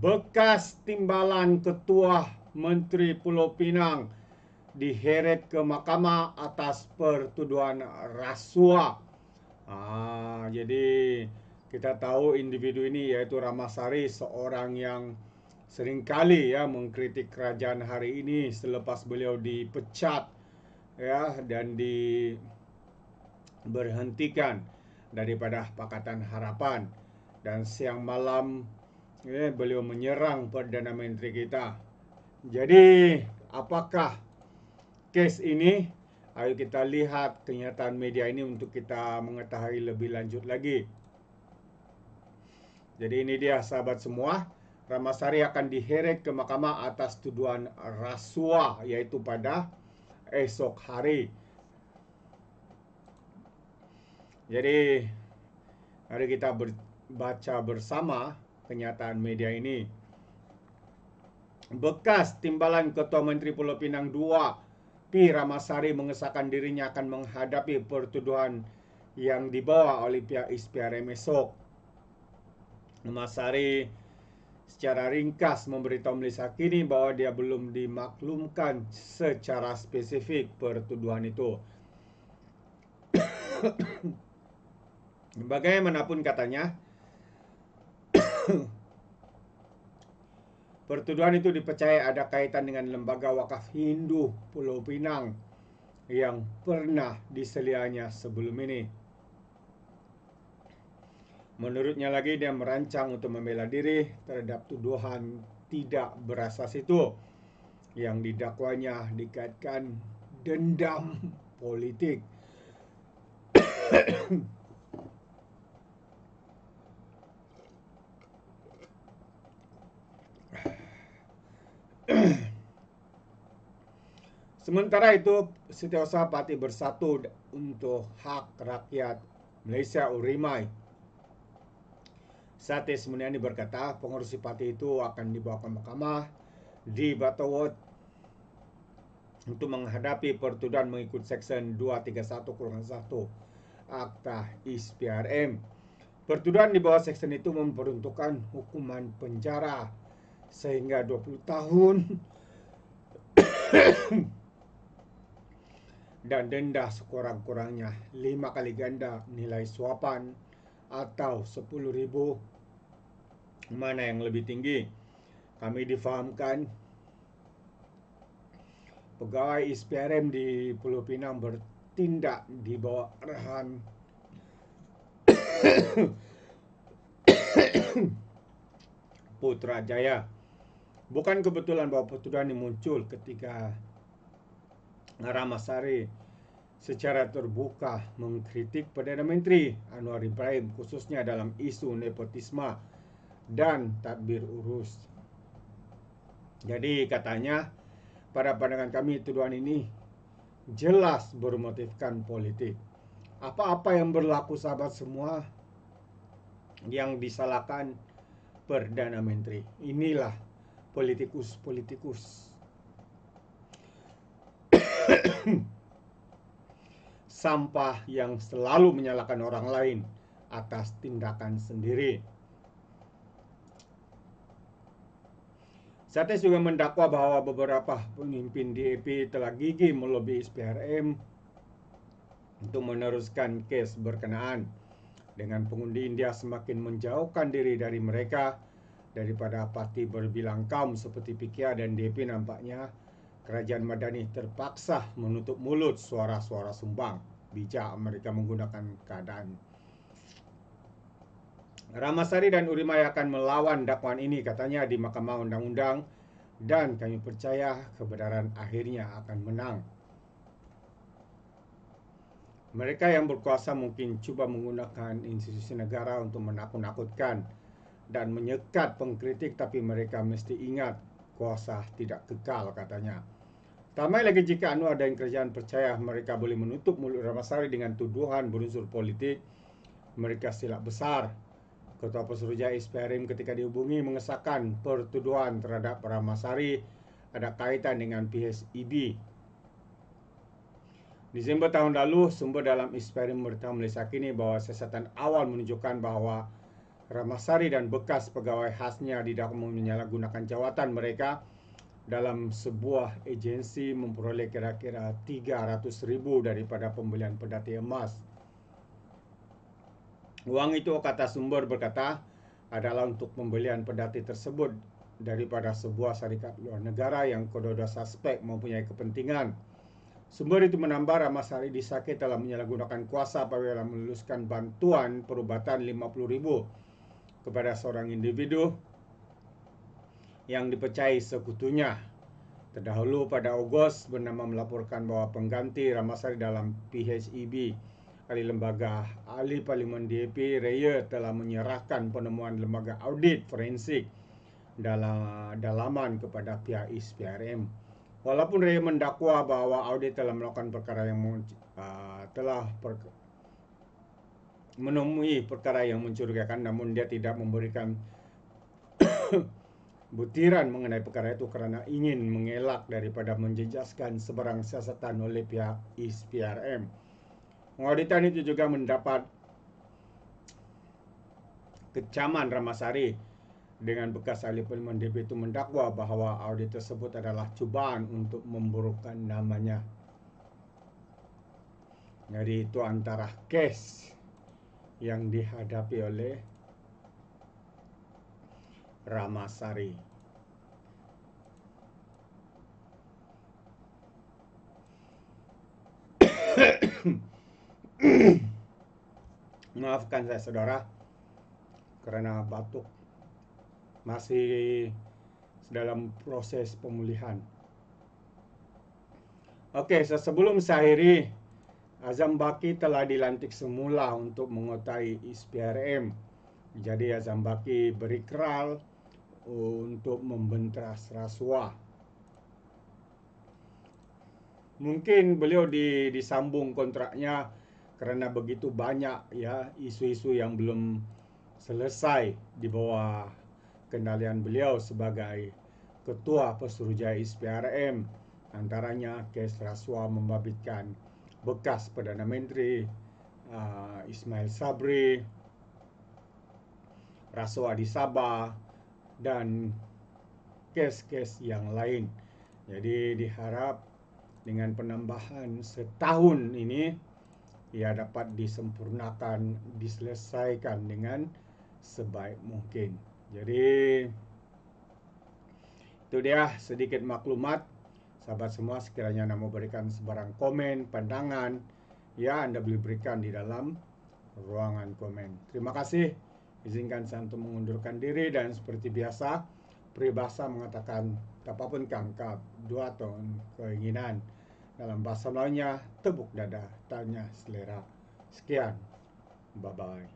Bekas timbalan Ketua Menteri Pulau Pinang diheret ke mahkamah atas pertuduhan rasuah. Jadi kita tahu individu ini yaitu Ramasari, seorang yang seringkali ya mengkritik kerajaan hari ini selepas beliau dipecat ya dan diberhentikan daripada Pakatan Harapan, dan siang malam beliau menyerang Perdana Menteri kita. Jadi apakah kes ini? Ayo kita lihat kenyataan media ini untuk kita mengetahui lebih lanjut lagi. Jadi ini dia sahabat semua, Ramasari akan diheret ke mahkamah atas tuduhan rasuah yaitu pada esok hari. Jadi mari kita baca bersama kenyataan media ini. Bekas timbalan Ketua Menteri Pulau Pinang II, P. Ramasari mengesahkan dirinya akan menghadapi pertuduhan yang dibawa oleh pihak ISPRM esok. Ramasari secara ringkas memberitahu Malaysia Kini bahwa dia belum dimaklumkan secara spesifik pertuduhan itu. Bagaimanapun katanya, pertuduhan itu dipercaya ada kaitan dengan lembaga wakaf Hindu Pulau Pinang yang pernah diselianya sebelum ini. Menurutnya lagi, dia merancang untuk membela diri terhadap tuduhan tidak berasas itu yang didakwanya dikaitkan dendam politik. Sementara itu, Setiausaha Parti Bersatu untuk Hak Rakyat Malaysia Urimai, Sate Semuniani berkata pengurusi parti itu akan dibawa ke mahkamah di Butterworth untuk menghadapi pertuduhan mengikut Seksyen 231-1 Akta ISPRM. Pertuduhan di bawah Seksyen itu memperuntukkan hukuman penjara sehingga 20 tahun dan denda sekurang-kurangnya 5 kali ganda nilai suapan atau 10.000, mana yang lebih tinggi. Kami difahamkan pegawai ISPRM di Pulau Pinang bertindak di bawah arahan Putrajaya. Bukan kebetulan bahwa pertuduhan ini muncul ketika Ramasari secara terbuka mengkritik Perdana Menteri Anwar Ibrahim, khususnya dalam isu nepotisme dan tadbir urus. Jadi katanya, pada pandangan kami tuduhan ini jelas bermotifkan politik. Apa-apa yang berlaku sahabat semua yang disalahkan Perdana Menteri. Inilah politikus-politikus sampah yang selalu menyalahkan orang lain atas tindakan sendiri. Sates juga mendakwa bahwa beberapa pemimpin DAP telah gigih melobi ISPRM untuk meneruskan kes berkenaan, dengan pengundi India semakin menjauhkan diri dari mereka daripada parti berbilang kaum seperti PKR dan DAP. Nampaknya kerajaan Madani terpaksa menutup mulut suara-suara sumbang. Bijak mereka menggunakan keadaan. Ramasari dan Urimai akan melawan dakwaan ini katanya di Mahkamah Undang-Undang, dan kami percaya kebenaran akhirnya akan menang. Mereka yang berkuasa mungkin cuba menggunakan institusi negara untuk menakut-nakutkan dan menyekat pengkritik, tapi mereka mesti ingat kuasa tidak kekal katanya. Tambah lagi, jika Anwar dan kerajaan percaya mereka boleh menutup mulut Ramasari dengan tuduhan berunsur politik, mereka silap besar. Ketua Pesuruhjaya ISPRM ketika dihubungi mengesahkan pertuduhan terhadap Ramasari ada kaitan dengan PHEB. Disember tahun lalu, sumber dalam ISPRM memberitahu Malaysia Kini bahwa siasatan awal menunjukkan bahwa Ramasari dan bekas pegawai khasnya didakwa menyalahgunakan jawatan mereka dalam sebuah agensi memperoleh kira-kira 300.000 daripada pembelian pedati emas. Uang itu, kata sumber berkata, adalah untuk pembelian pedati tersebut daripada sebuah syarikat luar negara yang kedua-dua suspek mempunyai kepentingan. Sumber itu menambah Ramasari disakit dalam menyalahgunakan kuasa apabila meluluskan bantuan perubatan 50.000 kepada seorang individu yang dipercayai sekutunya. Terdahulu pada Ogos bernama melaporkan bahwa pengganti Ramasari dalam PHEB ahli lembaga ahli Parlimen DAP Raya telah menyerahkan penemuan lembaga audit forensik dalam dalaman kepada pihak ISPRM. Walaupun Raya mendakwa bahwa audit telah melakukan perkara yang menemui perkara yang mencurigakan, namun dia tidak memberikan butiran mengenai perkara itu kerana ingin mengelak daripada menjejaskan sebarang siasatan oleh pihak ISPRM. Pengauditan itu juga mendapat kecaman Ramasari dengan bekas ahli Parlimen DAP itu mendakwa bahawa audit tersebut adalah cubaan untuk memburukkan namanya. Jadi itu antara kes yang dihadapi oleh Ramasari. Maafkan saya saudara kerana batuk, masih dalam proses pemulihan. Okey, sebelum saya akhiri, Azam Baki telah dilantik semula untuk mengotai ISPRM. Jadi Azam Baki berikrar untuk membenteras rasuah. Mungkin beliau disambung kontraknya kerana begitu banyak ya isu-isu yang belum selesai di bawah kendalian beliau sebagai ketua Pesuruhjaya ISPRM, antaranya kes rasuah membabitkan bekas Perdana Menteri Ismail Sabri, rasuah di Sabah dan kes-kes yang lain. Jadi diharap dengan penambahan setahun ini ia dapat disempurnakan, diselesaikan dengan sebaik mungkin. Jadi itu dia sedikit maklumat. Sahabat semua, sekiranya Anda mau berikan sebarang komen, pandangan, ya Anda boleh berikan di dalam ruangan komen. Terima kasih. Izinkan saya untuk mengundurkan diri dan seperti biasa, peribahasa mengatakan apapun kangkap, dua tahun keinginan. Dalam bahasa Melayunya, tepuk dada, tanya selera. Sekian. Bye-bye.